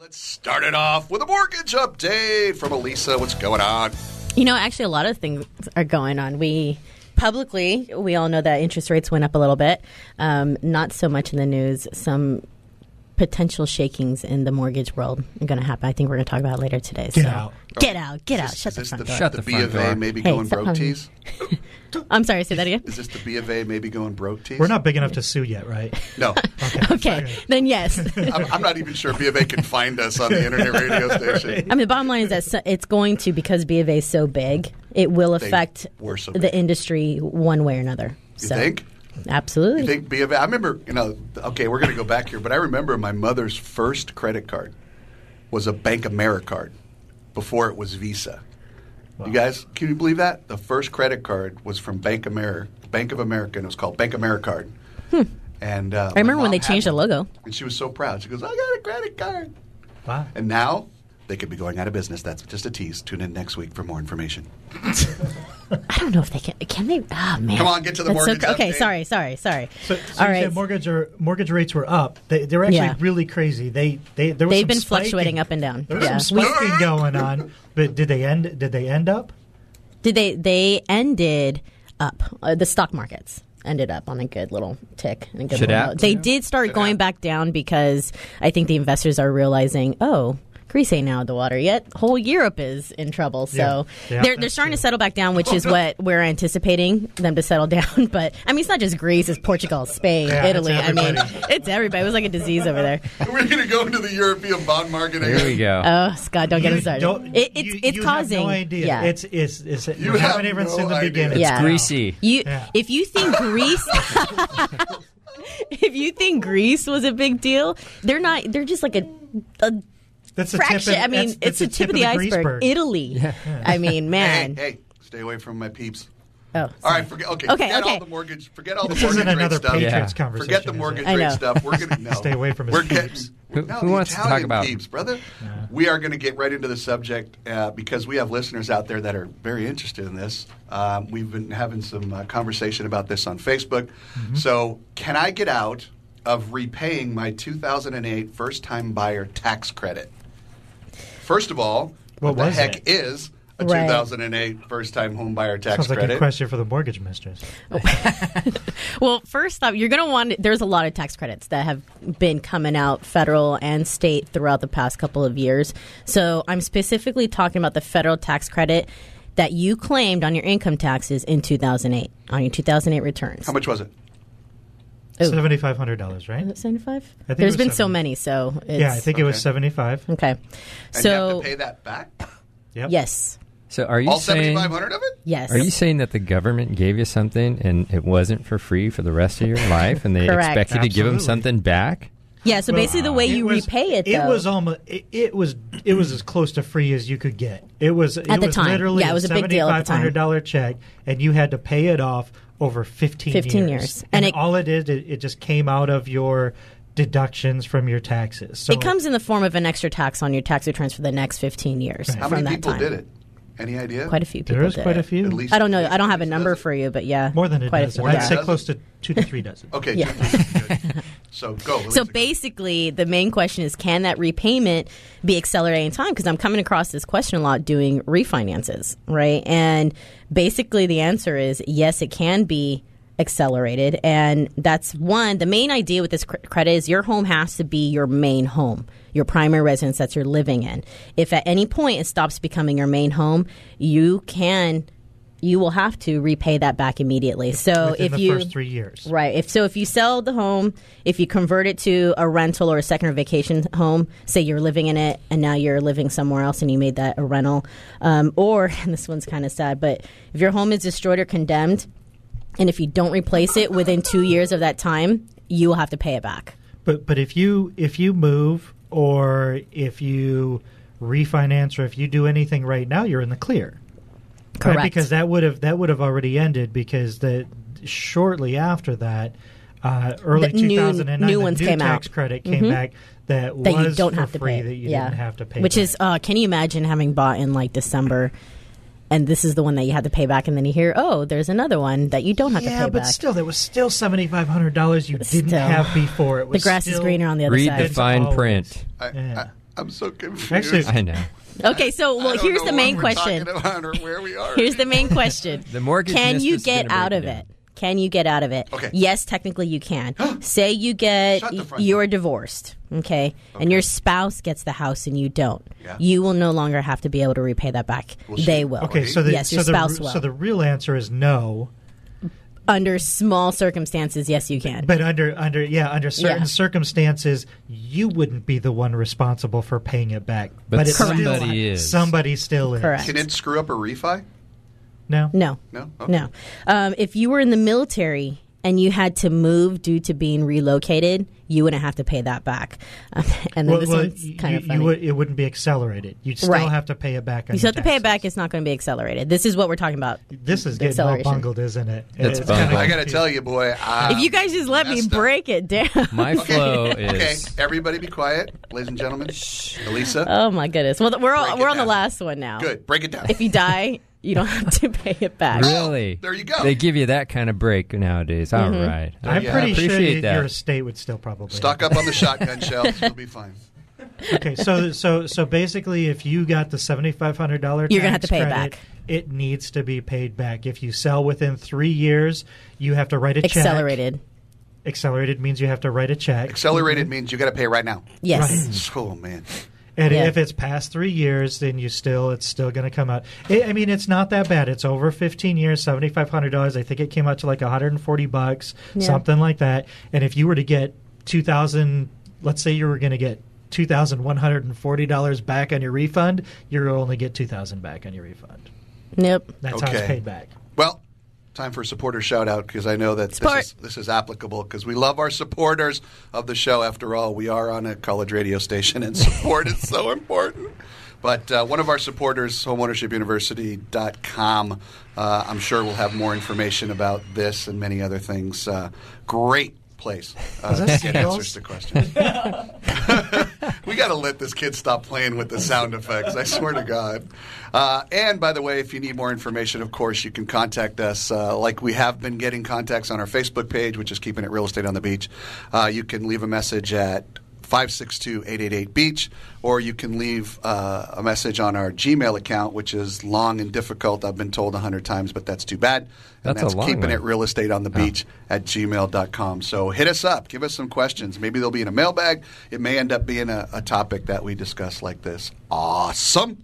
Let's start it off with a mortgage update from Elisa. What's going on? Actually, a lot of things are going on. We all know that interest rates went up a little bit. Not so much in the news. Some potential shakings in the mortgage world are going to happen. I think we're going to talk about it later today. Get out. Shut the front door. Shut the B of A maybe going broke tease? I'm sorry, say that again? Is this the B of A maybe going broke tease? We're not big enough to sue yet, right? No. Okay, then yes. I'm not even sure B of A can find us on the internet radio station. I mean, the bottom line is that it's going to, because B of A is so big, it will affect the industry one way or another. You think? Absolutely. You think B of A? I remember, okay, we're going to go back here, but I remember my mother's first credit card was a Bank America card before it was Visa. Wow. You guys, can you believe that? The first credit card was from Bank of America, and it was called Bank America card. And I remember when they changed the logo. And she was so proud. She goes, I got a credit card. Wow. And now they could be going out of business. That's just a tease. Tune in next week for more information. I don't know if they can. Can they? Oh, man. Come on, get to the mortgage update. Okay, sorry. So All you right. said mortgage rates were up. They're actually really crazy. They've been fluctuating up and down. There was some spiking going on. But did they end up? They ended up. The stock markets ended up on a good little tick. And a good they did start going back down because I think the investors are realizing, Greece ain't out of the water yet. Whole Europe is in trouble. So they're starting to settle back down, which is what we're anticipating them to settle down. But, I mean, it's not just Greece. It's Portugal, Spain, Italy. I mean, it's everybody. It was like a disease over there. We're going to go into the European bond market again. Here we go. Oh, Scott, don't get us started. It's causing. You have no idea. Yeah. It's you haven't even since the beginning. It's greasy. If you think Greece... If you think Greece was a big deal, they're not. They're just like a that's a fraction. tip. I mean, it's a tip of the iceberg. Italy. Yeah. I mean, man. Hey, stay away from my peeps. Oh, all right. Forget all the mortgage. Forget all the this mortgage isn't another rate stuff. Patriots conversation. Forget the mortgage rate stuff. We're gonna stay away from his peeps. Who wants to talk about peeps, brother? We are going to get right into the subject because we have listeners out there that are very interested in this. We've been having some conversation about this on Facebook. Mm-hmm. So, can I get out of repaying my 2008 first-time buyer tax credit? First of all, what the heck is a 2008 first-time home buyer tax credit? Sounds like a question for the mortgage mistress. Well, first off, you're going to want – there's a lot of tax credits that have been coming out, federal and state, throughout the past couple of years. So I'm specifically talking about the federal tax credit that you claimed on your income taxes in 2008, on your 2008 returns. How much was it? $7,500, right? Was it 75? I think there's been so many, so it's... I think it was 75. Okay. And you have to pay that back? Yep. Yes. So are you all saying 7,500 of it? Yes. Are you saying that the government gave you something and it wasn't for free for the rest of your life, and they expect you to give them something back? Yeah. So basically, the way you repay it, though, it was almost it was as close to free as you could get. It was at the time. Literally it was a big deal at the time. $7,500 check, and you had to pay it off over 15 years. And all it did, it just came out of your deductions from your taxes. So it comes in the form of an extra tax on your tax returns for the next 15 years. Right. How many people did it? Any idea? Quite a few people. There's quite a few. At least I don't know. I don't have a number for you, but yeah, more than a dozen. I'd say close to 2 to 3 dozen. Okay. Yeah. So go. So basically, the main question is, can that repayment be accelerated in time? Because I'm coming across this question a lot doing refinances, right? And basically, the answer is yes, it can be accelerated. And that's one. The main idea with this credit is your home has to be your main home, your primary residence that you're living in. If at any point it stops becoming your main home, you will have to repay that back immediately. So within the first 3 years. Right. If you sell the home, if you convert it to a rental or a second or vacation home, say you're living in it and now you're living somewhere else and you made that a rental, or, and this one's kind of sad, but if your home is destroyed or condemned, and if you don't replace it within 2 years of that time, you will have to pay it back. But if you move, or if you refinance, or if you do anything right now, you're in the clear. Correct. Right? Because that would have already ended, because shortly after that, early 2009, new ones came tax out. Credit came back that was you don't for have to free, pay. that you didn't have to pay. Which back. is, can you imagine having bought in like December, and this is the one that you had to pay back, and then you hear, oh, there's another one that you don't have to pay back. Yeah, but still, there was still $7,500 you didn't have before. It was the grass is greener on the other Read side. the fine print. I'm so confused. Actually, I know. Okay, so here's the main question. Where we are. Here's the main question. The mortgage Can you mistress is get gonna out break of it it? Can you get out of it? Okay. Yes, technically you can. Say you you're divorced, okay, and your spouse gets the house and you don't. Yeah. You will no longer have to be able to repay that back. They will. Okay, so yes, your spouse will. So the real answer is no. Under small circumstances, yes, you can. But under certain circumstances, you wouldn't be the one responsible for paying it back. But somebody is. Somebody still is. Correct. Can it screw up a refi? No. No. Okay. No. If you were in the military and you had to move due to being relocated, you wouldn't have to pay that back. And then this one's kind of funny. It wouldn't be accelerated. You'd still have to pay it back on You still have to pay it taxes. back. It's not going to be accelerated. This is what we're talking about. This is getting all bungled, isn't it? It's bungled. I got to tell you, boy. If you guys just let me break it down. My flow is... Okay, everybody be quiet. Ladies and gentlemen. Elisa. Oh, my goodness. Well, we're on the down. last one now. Good. Break it down. If you die, you don't have to pay it back. Really? There you go. They give you that kind of break nowadays. All right. I'm pretty sure appreciate that. your estate would still probably Stock up on the shotgun shelves. You'll be fine. Okay, so basically, if you got the $7,500 You're gonna have to pay it credit, back. It needs to be paid back. If you sell within 3 years, you have to write a Accelerated. check. Accelerated means you have to write a check. Accelerated means you got to pay right now. Yes. Oh, man. And Yeah. if it's past 3 years, then it's still going to come out. It's not that bad. It's over 15 years, $7,500. I think it came out to like $140, something like that. And if you were to get $2,000, let's say you were going to get $2,140 back on your refund, you'll only get $2,000 back on your refund. Nope. That's how it's paid back. Well, time for a supporter shout out because I know that this is applicable because we love our supporters of the show. After all, we are on a college radio station and support is so important. But one of our supporters, homeownershipuniversity.com, I'm sure will have more information about this and many other things. Great place to get answers to questions. We got to let this kid stop playing with the sound effects. I swear to God. And by the way, if you need more information, of course, you can contact us like we have been getting contacts on our Facebook page, which is Keeping It Real Estate on the Beach. You can leave a message at 562-888-BEACH, or you can leave a message on our Gmail account, which is long and difficult. I've been told 100 times, but that's too bad. And that's Keeping It Real Estate on the Beach at gmail.com. So hit us up. Give us some questions. Maybe they'll be in a mailbag. It may end up being a topic that we discuss like this. Awesome.